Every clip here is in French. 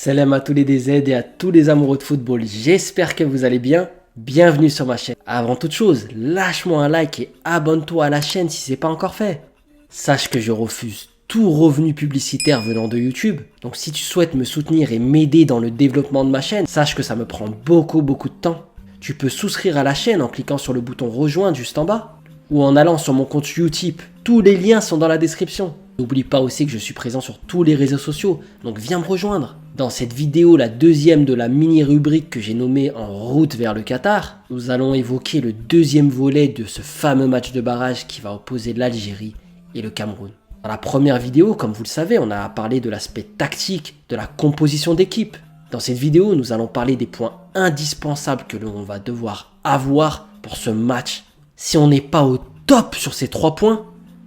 Salam à tous les DZ et à tous les amoureux de football, j'espère que vous allez bien, bienvenue sur ma chaîne. Avant toute chose, lâche-moi un like et abonne-toi à la chaîne si c'est pas encore fait. Sache que je refuse tout revenu publicitaire venant de YouTube, donc si tu souhaites me soutenir et m'aider dans le développement de ma chaîne, sache que ça me prend beaucoup de temps. Tu peux souscrire à la chaîne en cliquant sur le bouton rejoindre juste en bas, ou en allant sur mon compte Utip, tous les liens sont dans la description. N'oublie pas aussi que je suis présent sur tous les réseaux sociaux, donc viens me rejoindre. Dans cette vidéo, la deuxième de la mini-rubrique que j'ai nommée En route vers le Qatar, nous allons évoquer le deuxième volet de ce fameux match de barrage qui va opposer l'Algérie et le Cameroun. Dans la première vidéo, comme vous le savez, on a parlé de l'aspect tactique, de la composition d'équipe. Dans cette vidéo, nous allons parler des points indispensables que l'on va devoir avoir pour ce match. Si on n'est pas au top sur ces 3 points,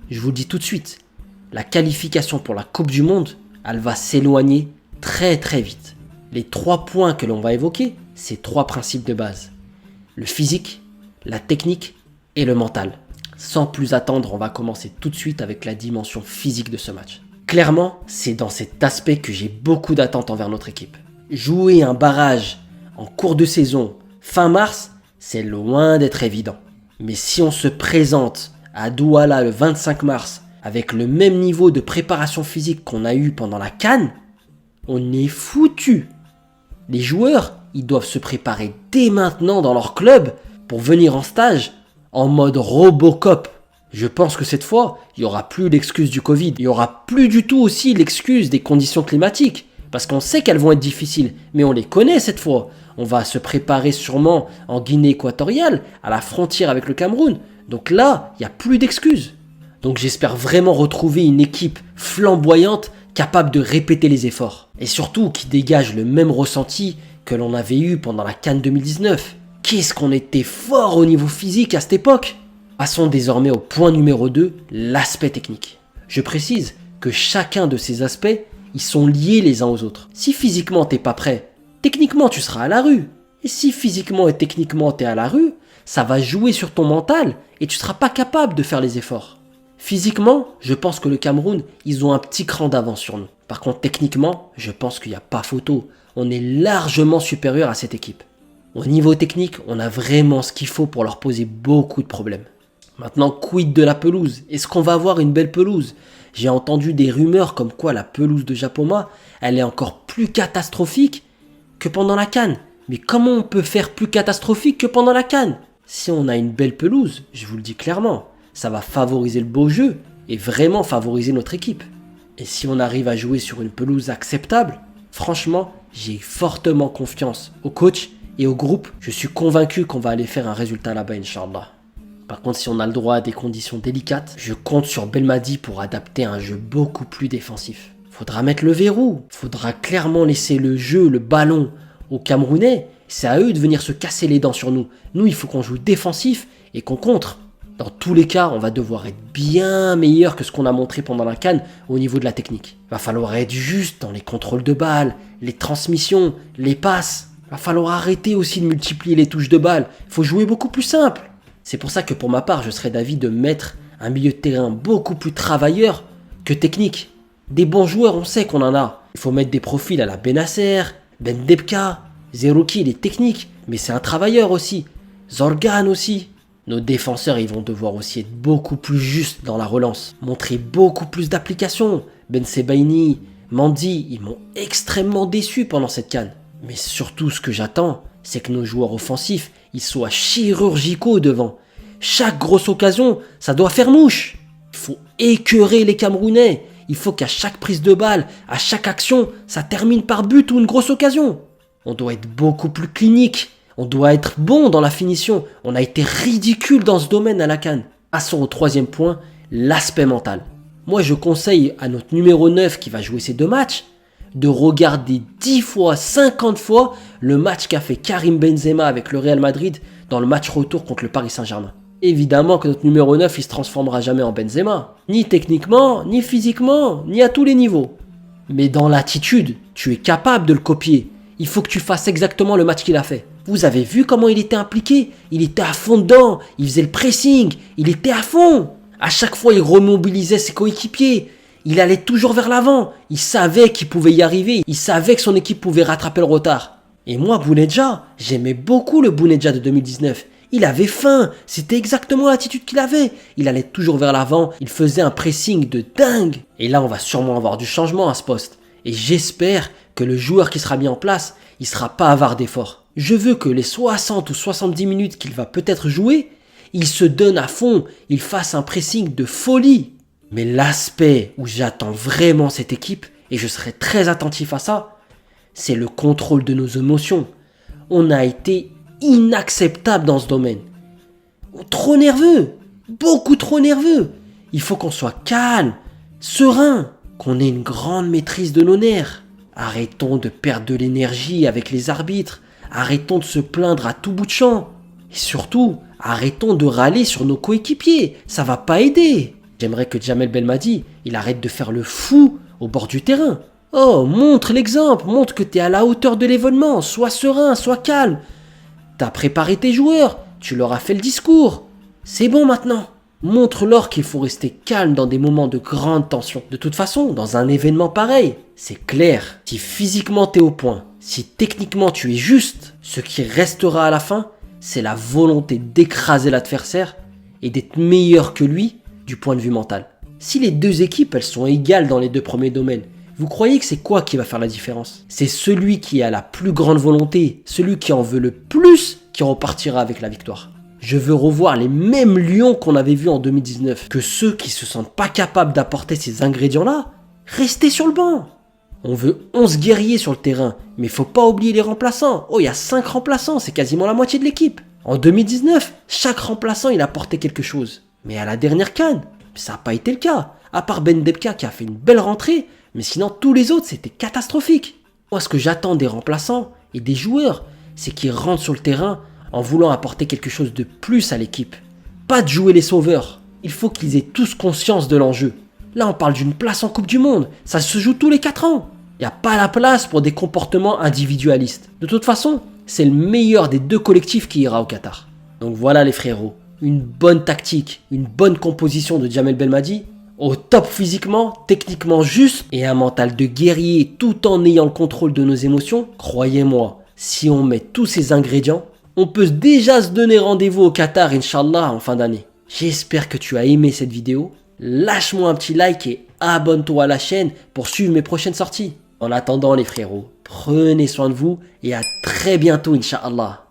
je vous le dis tout de suite, la qualification pour la Coupe du Monde, elle va s'éloigner très vite. Les 3 points que l'on va évoquer, c'est 3 principes de base. Le physique, la technique et le mental. Sans plus attendre, on va commencer tout de suite avec la dimension physique de ce match. Clairement, c'est dans cet aspect que j'ai beaucoup d'attentes envers notre équipe. Jouer un barrage en cours de saison, fin mars, c'est loin d'être évident. Mais si on se présente à Douala le 25 mars avec le même niveau de préparation physique qu'on a eu pendant la CAN, on est foutu. Les joueurs, ils doivent se préparer dès maintenant dans leur club pour venir en stage en mode Robocop. Je pense que cette fois, il n'y aura plus l'excuse du Covid. Il n'y aura plus du tout aussi l'excuse des conditions climatiques. Parce qu'on sait qu'elles vont être difficiles, mais on les connaît cette fois. On va se sûrement en Guinée équatoriale, à la frontière avec le Cameroun. Donc là, il n'y a plus d'excuses. Donc j'espère vraiment retrouver une équipe flamboyante capable de répéter les efforts. Et surtout qui dégage le même ressenti que l'on avait eu pendant la CAN 2019. Qu'est-ce qu'on était fort au niveau physique à cette époque. Passons désormais au point numéro 2, l'aspect technique. Je précise que chacun de ces aspects, ils sont liés les uns aux autres. Si physiquement t'es pas prêt, techniquement tu seras à la rue. Et si physiquement et techniquement t'es à la rue, ça va jouer sur ton mental et tu seras pas capable de faire les efforts. Physiquement, je pense que le Cameroun, ils ont un petit cran d'avance sur nous. Par contre, techniquement, je pense qu'il n'y a pas photo. On est largement supérieur à cette équipe. Au niveau technique, on a vraiment ce qu'il faut pour leur poser beaucoup de problèmes. Maintenant, quid de la pelouse? Est-ce qu'on va avoir une belle pelouse? J'ai entendu des rumeurs comme quoi la pelouse de Japoma, elle est encore plus catastrophique que pendant la CAN. Mais comment on peut faire plus catastrophique que pendant la CAN? Si on a une belle pelouse, je vous le dis clairement, ça va favoriser le beau jeu et vraiment favoriser notre équipe. Et si on arrive à jouer sur une pelouse acceptable, franchement, j'ai fortement confiance au coach et au groupe. Je suis convaincu qu'on va aller faire un résultat là-bas, Inch'Allah. Par contre, si on a le droit à des conditions délicates, je compte sur Belmadi pour adapter un jeu beaucoup plus défensif. Faudra mettre le verrou, faudra clairement laisser le jeu, le ballon aux Camerounais. C'est à eux de venir se casser les dents sur nous. Nous, il faut qu'on joue défensif et qu'on contre. Dans tous les cas, on va devoir être bien meilleur que ce qu'on a montré pendant la CAN au niveau de la technique. Va falloir être juste dans les contrôles de balles, les transmissions, les passes. Va falloir arrêter aussi de multiplier les touches de balles. Il faut jouer beaucoup plus simple. C'est pour ça que pour ma part, je serais d'avis de mettre un milieu de terrain beaucoup plus travailleur que technique. Des bons joueurs, on sait qu'on en a. Il faut mettre des profils à la Benasser, Ben Debka, Zerouki, il est technique, mais c'est un travailleur aussi. Zorgan aussi. Nos défenseurs, ils vont devoir aussi être beaucoup plus justes dans la relance. Montrer beaucoup plus d'application. Ben Sebaini, Mandi, ils m'ont extrêmement déçu pendant cette CAN. Mais surtout, ce que j'attends, c'est que nos joueurs offensifs, ils soient chirurgicaux devant. Chaque grosse occasion, ça doit faire mouche. Il faut écœurer les Camerounais. Il faut qu'à chaque prise de balle, à chaque action, ça termine par but ou une grosse occasion. On doit être beaucoup plus clinique. On doit être bon dans la finition. On a été ridicule dans ce domaine à la CAN. Passons au 3e point, l'aspect mental. Moi, je conseille à notre numéro 9 qui va jouer ces 2 matchs de regarder 10 fois, 50 fois le match qu'a fait Karim Benzema avec le Real Madrid dans le match retour contre le Paris Saint-Germain. Évidemment que notre numéro 9, il se transformera jamais en Benzema. Ni techniquement, ni physiquement, ni à tous les niveaux. Mais dans l'attitude, tu es capable de le copier. Il faut que tu fasses exactement le match qu'il a fait. Vous avez vu comment il était impliqué? Il était à fond dedans, il faisait le pressing, il était à fond. À chaque fois, il remobilisait ses coéquipiers. Il allait toujours vers l'avant. Il savait qu'il pouvait y arriver. Il savait que son équipe pouvait rattraper le retard. Et moi, Bounedjah, j'aimais beaucoup le Bounedjah de 2019. Il avait faim. C'était exactement l'attitude qu'il avait. Il allait toujours vers l'avant. Il faisait un pressing de dingue. Et là, on va sûrement avoir du changement à ce poste. Et j'espère que le joueur qui sera mis en place, il sera pas avare d'efforts. Je veux que les 60 ou 70 minutes qu'il va peut-être jouer, il se donne à fond. Il fasse un pressing de folie. Mais l'aspect où j'attends vraiment cette équipe, et je serai très attentif à ça, c'est le contrôle de nos émotions. On a été inacceptable dans ce domaine. Trop nerveux, beaucoup trop nerveux. Il faut qu'on soit calme, serein, qu'on ait une grande maîtrise de nos nerfs. Arrêtons de perdre de l'énergie avec les arbitres. Arrêtons de se plaindre à tout bout de champ. Et surtout, arrêtons de râler sur nos coéquipiers. Ça va pas aider. J'aimerais que Djamel Belmadi, il arrête de faire le fou au bord du terrain. Oh, montre l'exemple, montre que tu es à la hauteur de l'événement, sois serein, sois calme. T'as préparé tes joueurs, tu leur as fait le discours. C'est bon maintenant. Montre-leur qu'il faut rester calme dans des moments de grande tension. De toute façon, dans un événement pareil, c'est clair. Si physiquement tu es au point, si techniquement tu es juste, ce qui restera à la fin, c'est la volonté d'écraser l'adversaire et d'être meilleur que lui du point de vue mental. Si les deux équipes, elles sont égales dans les deux premiers domaines, vous croyez que c'est quoi qui va faire la différence? C'est celui qui a la plus grande volonté, celui qui en veut le plus, qui repartira avec la victoire. Je veux revoir les mêmes lions qu'on avait vus en 2019, que ceux qui se sentent pas capables d'apporter ces ingrédients-là, restez sur le banc. On veut 11 guerriers sur le terrain, mais faut pas oublier les remplaçants. Oh, il y a 5 remplaçants, c'est quasiment la moitié de l'équipe. En 2019, chaque remplaçant, il apportait quelque chose. Mais à la dernière CAN, ça n'a pas été le cas. À part Ben Debka qui a fait une belle rentrée, mais sinon tous les autres c'était catastrophique. Moi ce que j'attends des remplaçants et des joueurs, c'est qu'ils rentrent sur le terrain en voulant apporter quelque chose de plus à l'équipe. Pas de jouer les sauveurs. Il faut qu'ils aient tous conscience de l'enjeu. Là on parle d'une place en Coupe du Monde, ça se joue tous les 4 ans. Il n'y a pas la place pour des comportements individualistes. De toute façon, c'est le meilleur des deux collectifs qui ira au Qatar. Donc voilà les frérots. Une bonne tactique, une bonne composition de Djamel Belmadi, au top physiquement, techniquement juste, et un mental de guerrier tout en ayant le contrôle de nos émotions, croyez-moi, si on met tous ces ingrédients, on peut déjà se donner rendez-vous au Qatar, Inch'Allah, en fin d'année. J'espère que tu as aimé cette vidéo, lâche-moi un petit like et abonne-toi à la chaîne pour suivre mes prochaines sorties. En attendant les frérots, prenez soin de vous et à très bientôt, Inch'Allah.